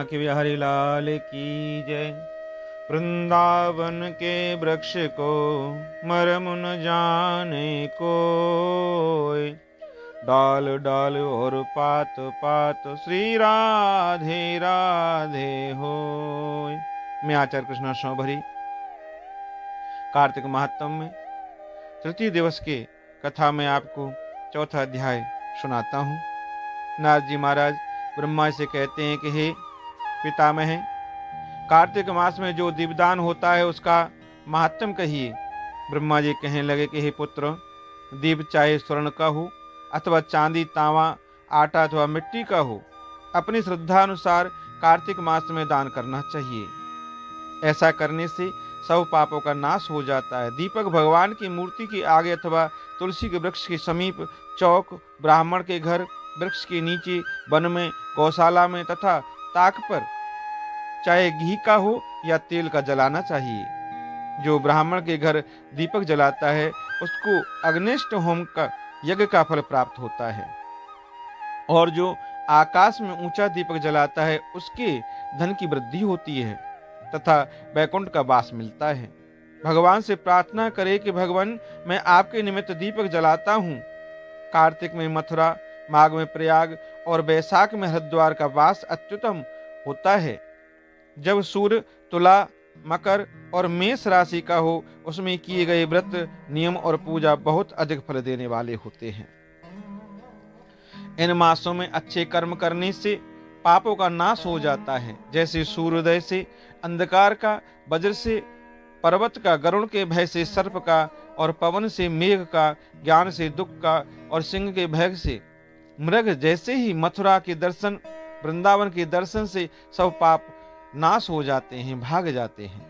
कि बिहारी लाल की जय। वृंदावन के वृक्ष को मरम न जाने कोय, डाल डाल और पात पात श्री राधे राधे होय। मैं आचार्य कृष्ण भरी कार्तिक महात्म में तृतीय दिवस के कथा में आपको चौथा अध्याय सुनाता हूँ। नारद जी महाराज ब्रह्मा से कहते हैं कि हे पितामह, कार्तिक मास में जो दीपदान होता है उसका महात्म कहिए। ब्रह्मा जी कहने लगे कि हे पुत्र, दीप चाहे स्वर्ण का हो अथवा चांदी, तांबा, आटा अथवा मिट्टी का हो, अपनी श्रद्धा अनुसार कार्तिक मास में दान करना चाहिए। ऐसा करने से सब पापों का नाश हो जाता है। दीपक भगवान की मूर्ति के आगे अथवा तुलसी के वृक्ष के समीप, चौक, ब्राह्मण के घर, वृक्ष के नीचे, वन में, गौशाला में तथा ताक पर चाहे घी का हो या तेल का जलाना चाहिए। जो ब्राह्मण के घर दीपक जलाता है उसको अग्निष्ट होम का यज्ञ का फल प्राप्त होता है, और जो आकाश में ऊंचा दीपक जलाता है उसके धन की वृद्धि होती है तथा वैकुंठ का वास मिलता है। भगवान से प्रार्थना करे कि भगवान, मैं आपके निमित्त दीपक जलाता हूँ। कार्तिक में मथुरा, माघ में प्रयाग और वैशाख में हरिद्वार का वास अत्युत्तम होता है। जब सूर्य तुला, मकर और मेष राशि का हो, उसमें किए गए व्रत, नियम और पूजा बहुत अधिक फल देने वाले होते हैं। इन मासों में अच्छे कर्म करने से पापों का नाश हो जाता है। जैसे सूर्योदय से अंधकार का, वज्र से पर्वत का, गरुड़ के भय से सर्प का, और पवन से मेघ का, ज्ञान से दुख का, और सिंह के भय से मृग, जैसे ही मथुरा के दर्शन, वृंदावन के दर्शन से सब पाप नाश हो जाते हैं, भाग जाते हैं।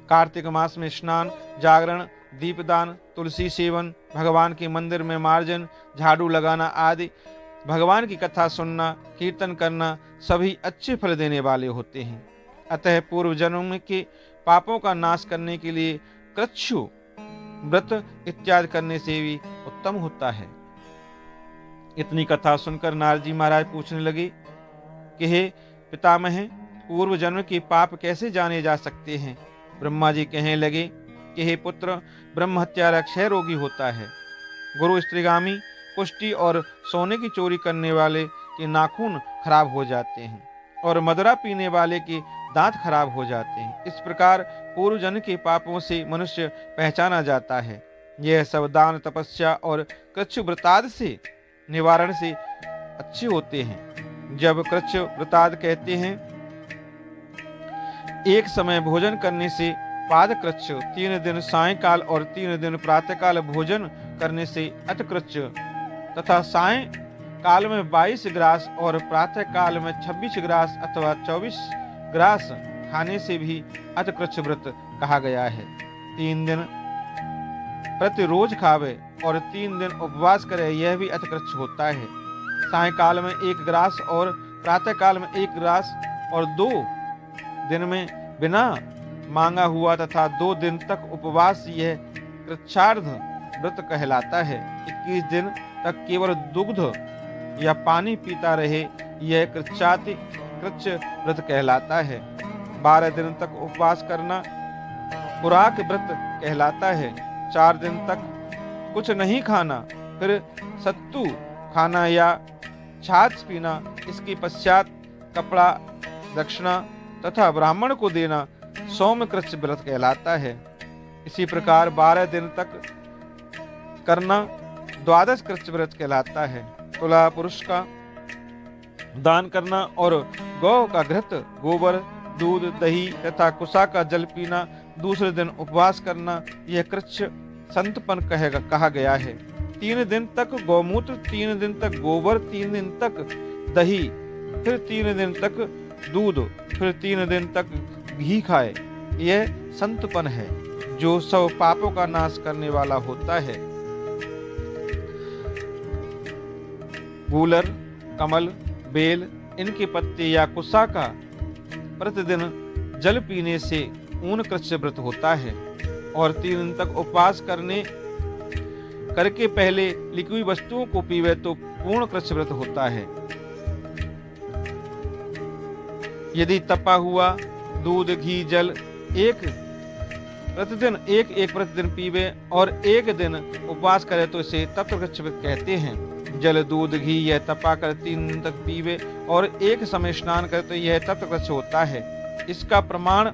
कार्तिक मास में स्नान, जागरण, दीपदान, तुलसी सेवन, भगवान के मंदिर में मार्जन, झाड़ू लगाना आदि, भगवान की कथा सुनना, कीर्तन करना सभी अच्छे फल देने वाले होते हैं। अतः पूर्व जन्म के पापों का नाश करने के लिए कृच्छु व्रत इत्यादि करने से भी उत्तम होता है। इतनी कथा सुनकर नारद जी महाराज पूछने लगे कि हे पितामह, पूर्व जन्म के पाप कैसे जाने जा सकते हैं? ब्रह्मा जी कहने लगे कि हे पुत्र, ब्रह्म हत्यारा क्षय रोगी होता है। गुरु स्त्रीगामी, कुष्ठी और सोने की चोरी करने वाले के नाखून खराब हो जाते हैं, और मदिरा पीने वाले के दांत खराब हो जाते हैं। इस प्रकार पूर्व जन्म के पापों से मनुष्य पहचाना जाता है। यह सब दान, तपस्या और कृच्छ व्रतादि से निवारण से अच्छे होते हैं। जब कृच्छ व्रतादि कहते हैं, एक समय भोजन करने से पादकृच्छ, 3 दिन सायंकाल और 3 दिन प्रातःकाल भोजन करने से अतकृच्छ, तथा साय काल में 22 ग्रास और प्रातः काल में 26 ग्रास अथवा 24 ग्रास खाने से भी अतकृच्छ व्रत कहा गया है। 3 दिन प्रतिरोज खावे और 3 दिन उपवास करे, यह भी अतकृच्छ होता है। सायंकाल में 1 ग्रास और प्रातः काल में 1 ग्रास और 2 दिन में बिना मांगा हुआ तथा 2 दिन तक उपवास, यह कृच्छार्ध व्रत कहलाता है। 21 दिन तक केवल दुग्ध या पानी पीता रहे, यह कृच्छ व्रत कहलाता है। 12 दिन तक उपवास करना पुराक व्रत कहलाता है। 4 दिन तक कुछ नहीं खाना, फिर सत्तू खाना या छाछ पीना, इसके पश्चात कपड़ा, दक्षिणा तथा ब्राह्मण को देना सौम्यकृच्छ व्रत कहलाता है। इसी प्रकार 12 दिन तक करना द्वादश कृच्छ व्रत कहलाता है। तुला पुरुष का दान करना और गौ का घृत, गोबर, दूध, दही तथा कुसा का जल पीना, दूसरे दिन उपवास करना, यह कृच्छ संतपन कहा गया है। 3 दिन तक गौमूत्र, 3 दिन तक गोबर, 3 दिन तक दही, फिर 3 दिन तक दूध, फिर 3 दिन तक घी खाए, यह संतपन है जो सब पापों का नाश करने वाला होता है। गूलर, कमल, बेल, इनके पत्ते या कुसा का प्रतिदिन जल पीने से ऊन कृच्छ व्रत होता है। और 3 दिन तक उपवास करके पहले लिखी हुई वस्तुओं को पीवे तो पूर्ण कृच्छ व्रत होता है। यदि तपा हुआ दूध घी जल प्रतिदिन पीवे और एक दिन उपवास करे तो इसे तप्तवृक्ष कहते हैं। जल दूध घी यह तपा कर 3 दिन तक पीवे और एक समय स्नान करे तो यह तप्तवृक्ष होता है। इसका प्रमाण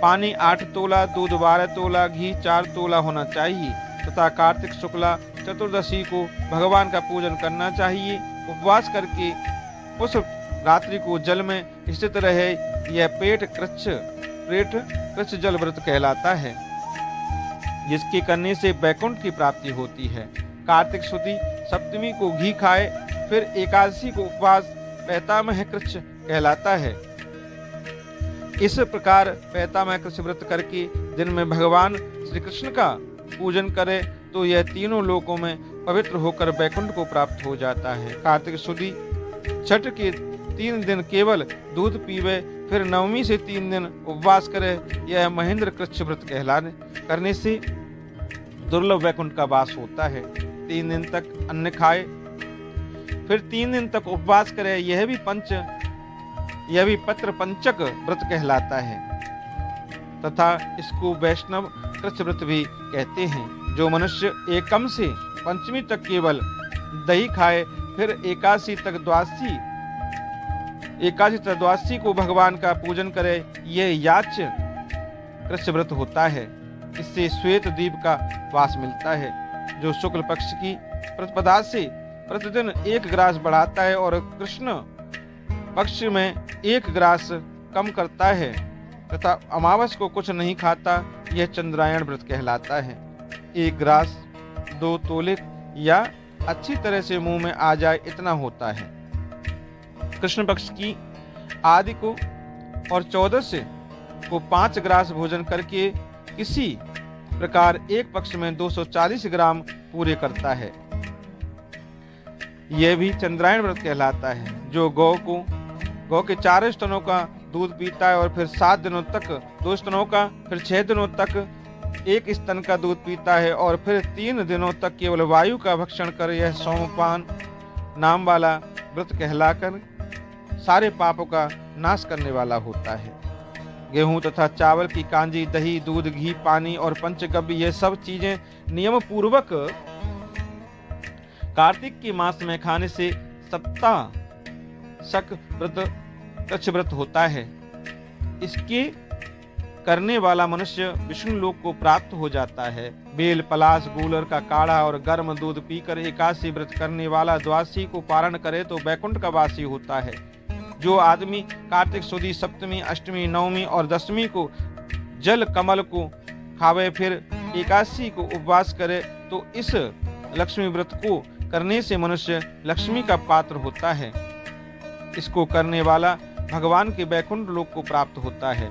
पानी 8 तोला, दूध 12 तोला, घी 4 तोला होना चाहिए तथा कार्तिक शुक्ला चतुर्दशी को भगवान का पूजन करना चाहिए। उपवास करके उस रात्रि को जल में स्थित रहे यह पेट कृच्छ जल व्रत कहलाता है, जिसके करने से वैकुंठ की प्राप्ति होती है। कार्तिक शुद्धि सप्तमी को घी खाए, फिर एकादशी को उपवास पैतामह कृच्छ कहलाता है। इस प्रकार पैतामह कृच्छ व्रत करके दिन में भगवान श्री कृष्ण का पूजन करे तो यह तीनों लोकों में पवित्र होकर वैकुंठ को प्राप्त हो जाता है। कार्तिक शुद्धि छठ के 3 दिन केवल दूध पीवे, फिर नवमी से 3 दिन उपवास करे, यह महेंद्र कृच्छ व्रत करने से दुर्लभ वैकुंठ का वास होता है। 3 दिन तक अन्न खाए, फिर 3 दिन तक उपवास करे, यह भी पत्र पंचक व्रत कहलाता है तथा इसको वैष्णव कृच्छ व्रत भी कहते हैं। जो मनुष्य एकम से पंचमी तक केवल दही खाए, फिर एकादशी तक द्वादशी को भगवान का पूजन करे, यह याच्य कृच्छ व्रत होता है। इससे श्वेत द्वीप का वास मिलता है, जो शुक्ल पक्ष की प्रतिपदा से प्रतिदिन 1 ग्रास बढ़ाता है और कृष्ण पक्ष में 1 ग्रास कम करता है तथा अमावस को कुछ नहीं खाता, यह चंद्रायण व्रत कहलाता है। 1 ग्रास 2 तोले या अच्छी तरह से मुंह में आ जाए इतना होता है। कृष्ण पक्ष की आदि को और 14 को 5 ग्रास भोजन करके किसी प्रकार एक पक्ष में 240 ग्राम पूरे करता है। यह भी चंद्रायण व्रत कहलाता है। जो गौ के 4 स्तनों का दूध पीता है और फिर 7 दिनों तक 2 स्तनों का, फिर 6 दिनों तक 1 स्तन का दूध पीता है और फिर 3 दिनों तक केवल वायु का भक्षण कर, यह सोमपान नाम वाला व्रत कहलाकर सारे पापों का नाश करने वाला होता है। गेहूं तथा चावल की कांजी, दही, दूध, घी, पानी और पंचगव्य ये सब चीजें नियम पूर्वक कार्तिक के मास में खाने से सप्ताशक व्रत कृच्छ व्रत होता है। इसके करने वाला मनुष्य विष्णु लोक को प्राप्त हो जाता है। बेल, पलाश, गूलर का काढ़ा और गर्म दूध पीकर एकादशी व्रत करने वाला द्वादशी को पारण करे तो वैकुंठ का वासी होता है। जो आदमी कार्तिक शुद्धि सप्तमी, अष्टमी, नवमी और दशमी को जल कमल को खावे, फिर एकादशी को उपवास करे तो इस लक्ष्मी व्रत को करने से मनुष्य लक्ष्मी का पात्र होता है। इसको करने वाला भगवान के वैकुंठ लोक को प्राप्त होता है।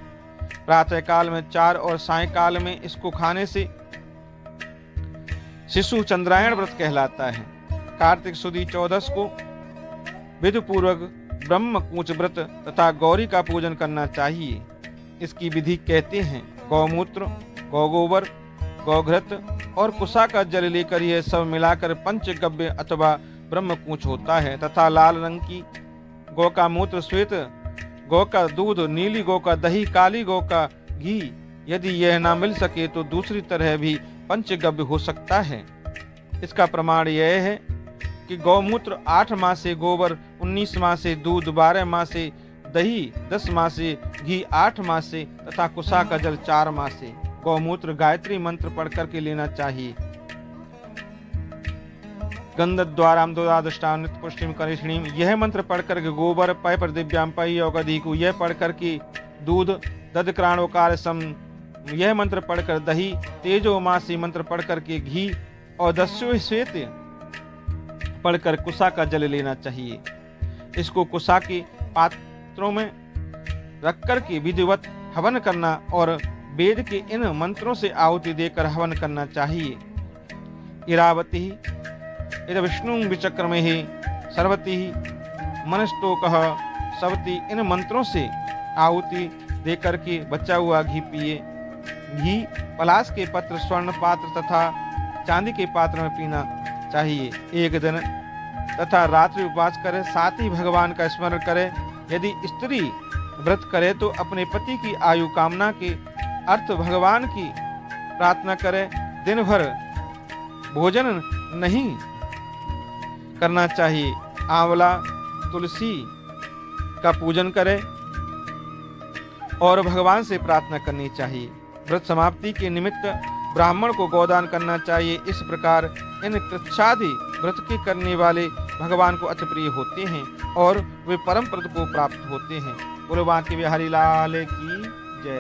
प्रातः काल में 4 और सायंकाल में इसको खाने से शिशु चंद्रायण व्रत कहलाता है। कार्तिक शुद्धि 14 को विधि पूर्वक ब्रह्म कूच व्रत तथा गौरी का पूजन करना चाहिए। इसकी विधि कहते हैं गौमूत्र, गौगोबर, गौघृत और कुसा का जल लेकर यह सब मिलाकर पंचगव्य अथवा ब्रह्म कूच होता है तथा लाल रंग की गौ का मूत्र, श्वेत गौ का दूध, नीली गौ का दही, काली गौ का घी, यदि यह ना मिल सके तो दूसरी तरह भी पंचगव्य हो सकता है। इसका प्रमाण यह है कि गौमूत्र 8 माह से, गोबर 19 माह से, दूध 12 माह से, दही 10 माह से, घी 8 माह से तथा कुसा का जल 4 माह से। गौमूत्र गायत्री मंत्र पढ़ करके लेना चाहिए। गंधद्वाराम द्वादष्टाम नित्य पुष्टिम करिष्णीम, यह मंत्र पढ़ करके गोबर पय पर दिव्याम पय योगधि को, यह पढ़ करके दूध दधक्राणोकार सम, यह मंत्र पढ़कर दही, तेजो मासी मंत्र पढ़ करके घी और दस्यु श्वेत पढ़कर कुसा का जल लेना चाहिए। इसको कुसा के पात्रों में रख करके विधिवत हवन करना और वेद के इन मंत्रों से आहुति देकर हवन करना चाहिए। इरावती इद विष्णु विचक्रमे सर्वती मनस्तोकः सवती, इन मंत्रों से आहुति देकर के बचा हुआ घी पिए। घी पलाश के पत्र, स्वर्ण पात्र तथा चांदी के पात्र में पीना चाहिए। एक दिन तथा रात्रि उपवास करे, साथ ही भगवान का स्मरण करे। यदि स्त्री व्रत करे तो अपने पति की आयु कामना के अर्थ भगवान की प्रार्थना करे। दिन भर भोजन नहीं करना चाहिए। आंवला तुलसी का पूजन करे और भगवान से प्रार्थना करनी चाहिए। व्रत समाप्ति के निमित्त ब्राह्मण को गोदान करना चाहिए। इस प्रकार इन कृच्छादि व्रत के करने वाले भगवान को अति प्रिय होते हैं और वे परम पद को प्राप्त होते हैं। बोलो बांके बिहारी लाल की।